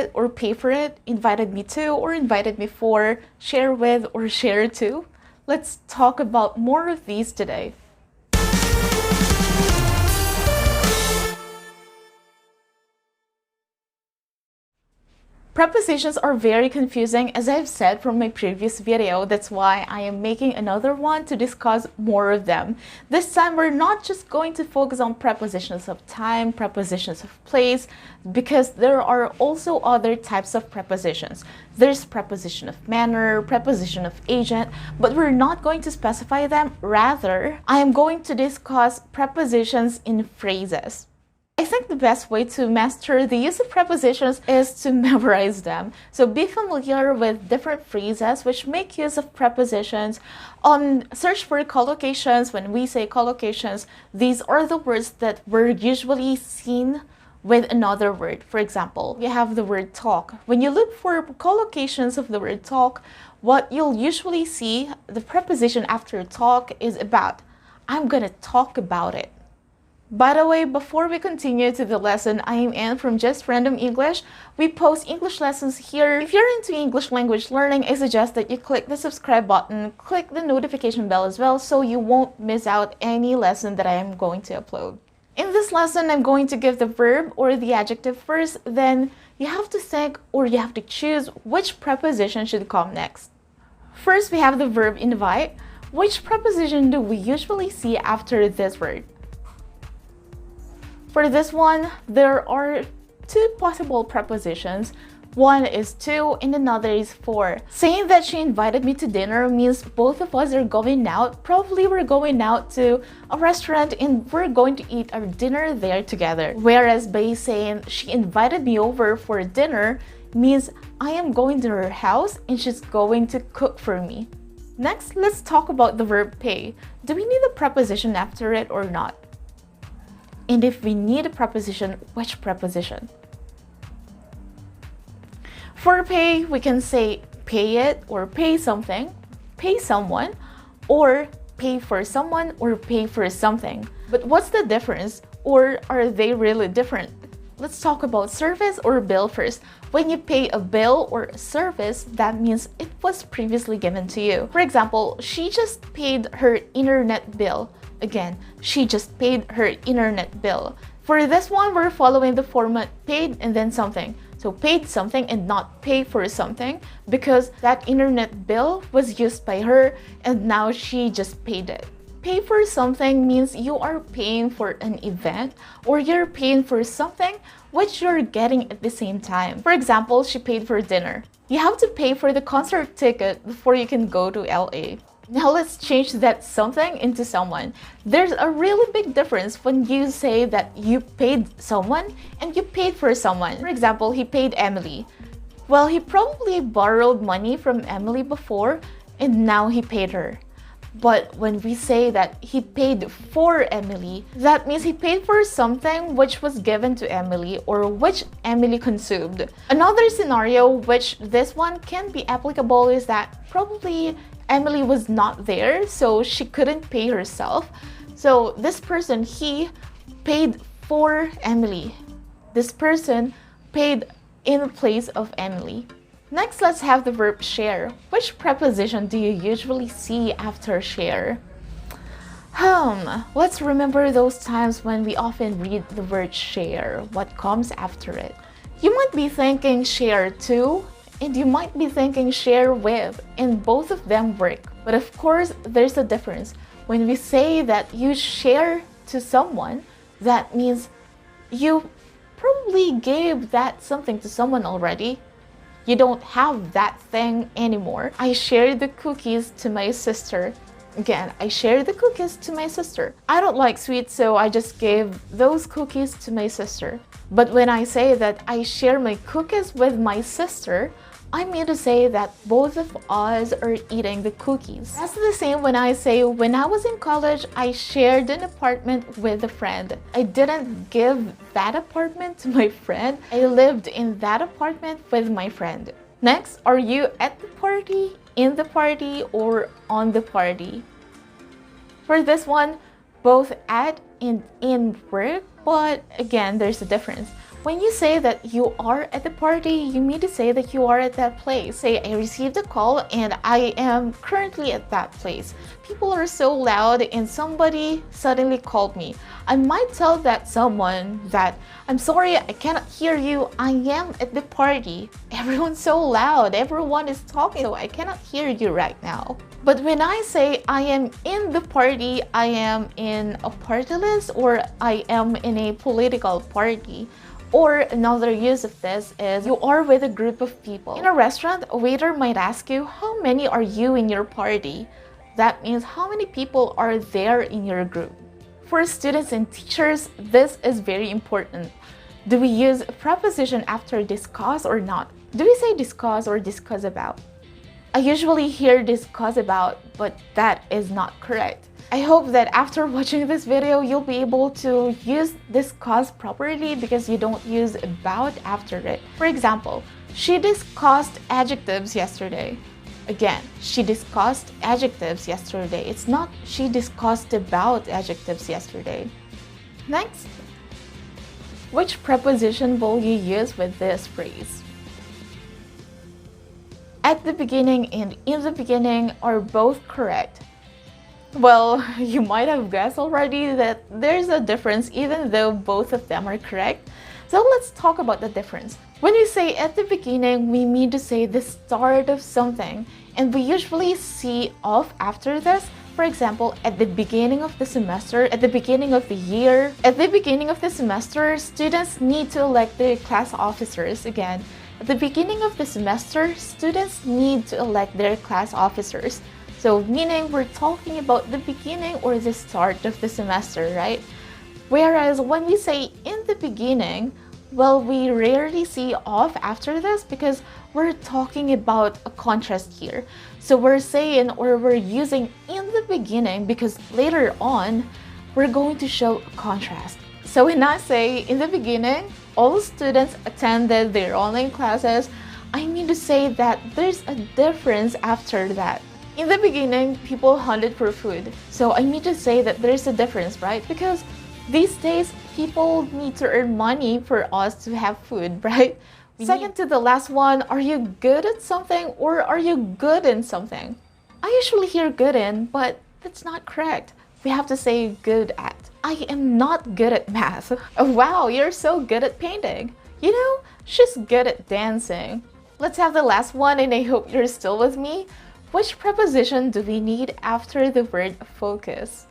it or pay for it, invited me to or invited me for, share with or share to. Let's talk about more of these today. Prepositions are very confusing, as I've said from my previous video. That's why I am making another one to discuss more of them. This time, we're not just going to focus on prepositions of time, prepositions of place, because there are also other types of prepositions. There's preposition of manner, preposition of agent, but we're not going to specify them. Rather, I am going to discuss prepositions in phrases. I think the best way to master the use of prepositions is to memorize them. So be familiar with different phrases which make use of prepositions. Search for collocations. When we say collocations, these are the words that were usually seen with another word. For example, you have the word talk. When you look for collocations of the word talk, what you'll usually see, the preposition after talk is about. I'm gonna talk about it. By the way, before we continue to the lesson, I am Anne from Just Random English. We post English lessons here. If you're into English language learning, I suggest that you click the subscribe button, click the notification bell as well, so you won't miss out any lesson that I am going to upload. In this lesson, I'm going to give the verb or the adjective first, then you have to think or you have to choose which preposition should come next. First, we have the verb invite. Which preposition do we usually see after this word? For this one, there are two possible prepositions. One is to and another is for. Saying that she invited me to dinner means both of us are going out. Probably we're going out to a restaurant and we're going to eat our dinner there together. Whereas by saying she invited me over for dinner means I am going to her house and she's going to cook for me. Next, let's talk about the verb pay. Do we need a preposition after it or not? And if we need a preposition, which preposition? For pay, we can say pay it or pay something, pay someone, or pay for someone or pay for something. But what's the difference, or are they really different? Let's talk about service or bill first. When you pay a bill or a service, that means it was previously given to you. For example, she just paid her internet bill. Again, she just paid her internet bill. For this one, we're following the format paid and then something. So paid something and not pay for something because that internet bill was used by her and now she just paid it. Pay for something means you are paying for an event or you're paying for something which you're getting at the same time. For example, she paid for dinner. You have to pay for the concert ticket before you can go to LA. Now let's change that something into someone. There's a really big difference when you say that you paid someone and you paid for someone. For example, he paid Emily. Well, he probably borrowed money from Emily before and now he paid her. But when we say that he paid for Emily, that means he paid for something which was given to Emily or which Emily consumed. Another scenario which this one can be applicable is that probably Emily was not there, so she couldn't pay herself. So this person, he paid for Emily. This person paid in place of Emily. Next, let's have the verb share. Which preposition do you usually see after share? Let's remember those times when we often read the word share. What comes after it? You might be thinking share to, and you might be thinking share with, and both of them work. But of course, there's a difference. When we say that you share to someone, that means you probably gave that something to someone already. You don't have that thing anymore. I shared the cookies to my sister. Again, I shared the cookies to my sister. I don't like sweets, so I just gave those cookies to my sister. But when I say that I share my cookies with my sister, I mean to say that both of us are eating the cookies. That's the same when I say when I was in college, I shared an apartment with a friend. I didn't give that apartment to my friend. I lived in that apartment with my friend. Next, are you at the party, in the party, or on the party? For this one, both at and in work, but again, there's a difference. When you say that you are at the party, you mean to say that you are at that place. Say, I received a call and I am currently at that place. People are so loud and somebody suddenly called me. I might tell that someone that, I'm sorry, I cannot hear you. I am at the party. Everyone's so loud. Everyone is talking, so I cannot hear you right now. But when I say I am in the party, I am in a party list or I am in a political party. Or another use of this is you are with a group of people. In a restaurant, a waiter might ask you, how many are you in your party? That means how many people are there in your group. For students and teachers, this is very important. Do we use a preposition after discuss or not? Do we say discuss or discuss about? I usually hear discuss about, but that is not correct. I hope that after watching this video, you'll be able to use discuss properly because you don't use about after it. For example, she discussed adjectives yesterday. Again, she discussed adjectives yesterday. It's not she discussed about adjectives yesterday. Next, which preposition will you use with this phrase? At the beginning and in the beginning are both correct. Well, you might have guessed already that there's a difference even though both of them are correct. So let's talk about the difference. When we say at the beginning, we mean to say the start of something, and we usually see of after this. For example, at the beginning of the semester, at the beginning of the year, at the beginning of the semester, students need to elect their class officers. Again, at the beginning of the semester, students need to elect their class officers. So meaning we're talking about the beginning or the start of the semester, right? Whereas when we say in the beginning, well, we rarely see of after this because we're talking about a contrast here. So we're saying or we're using in the beginning because later on, we're going to show a contrast. So when I say in the beginning, all students attended their online classes, I mean to say that there's a difference after that. In the beginning, people hunted for food. So I mean to say that there's a difference, right? Because these days, people need to earn money for us to have food, right? Second to the last one, are you good at something or are you good in something? I usually hear good in, but that's not correct. We have to say good at. I am not good at math. Oh, wow, you're so good at painting. You know, she's good at dancing. Let's have the last one and I hope you're still with me. Which preposition do we need after the word focus?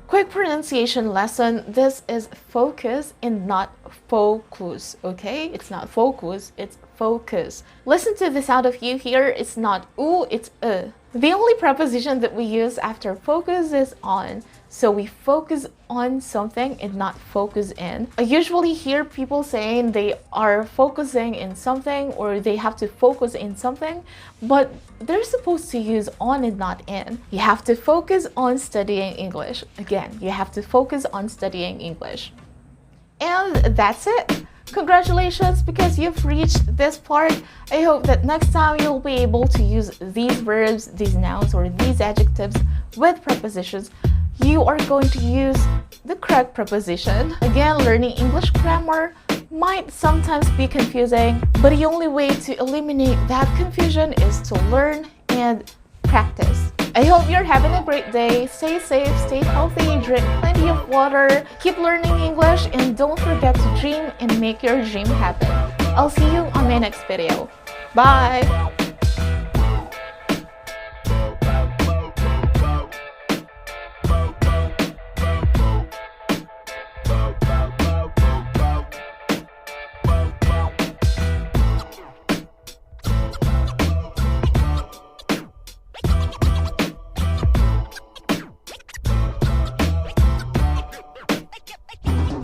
Quick pronunciation lesson, this is focus and not focus, okay? It's not focus, it's focus. Listen to the sound of U here, it's not oo, it's The only preposition that we use after focus is on. So we focus on something and not focus in. I usually hear people saying they are focusing in something or they have to focus in something, but they're supposed to use on and not in. You have to focus on studying English. Again, you have to focus on studying English. And that's it. Congratulations because you've reached this part. I hope that next time you'll be able to use these verbs, these nouns, or these adjectives with prepositions. You are going to use the correct preposition. Again, learning English grammar might sometimes be confusing, but the only way to eliminate that confusion is to learn and practice. I hope you're having a great day. Stay safe, stay healthy, drink plenty of water, keep learning English, and don't forget to dream and make your dream happen. I'll see you on my next video. Bye!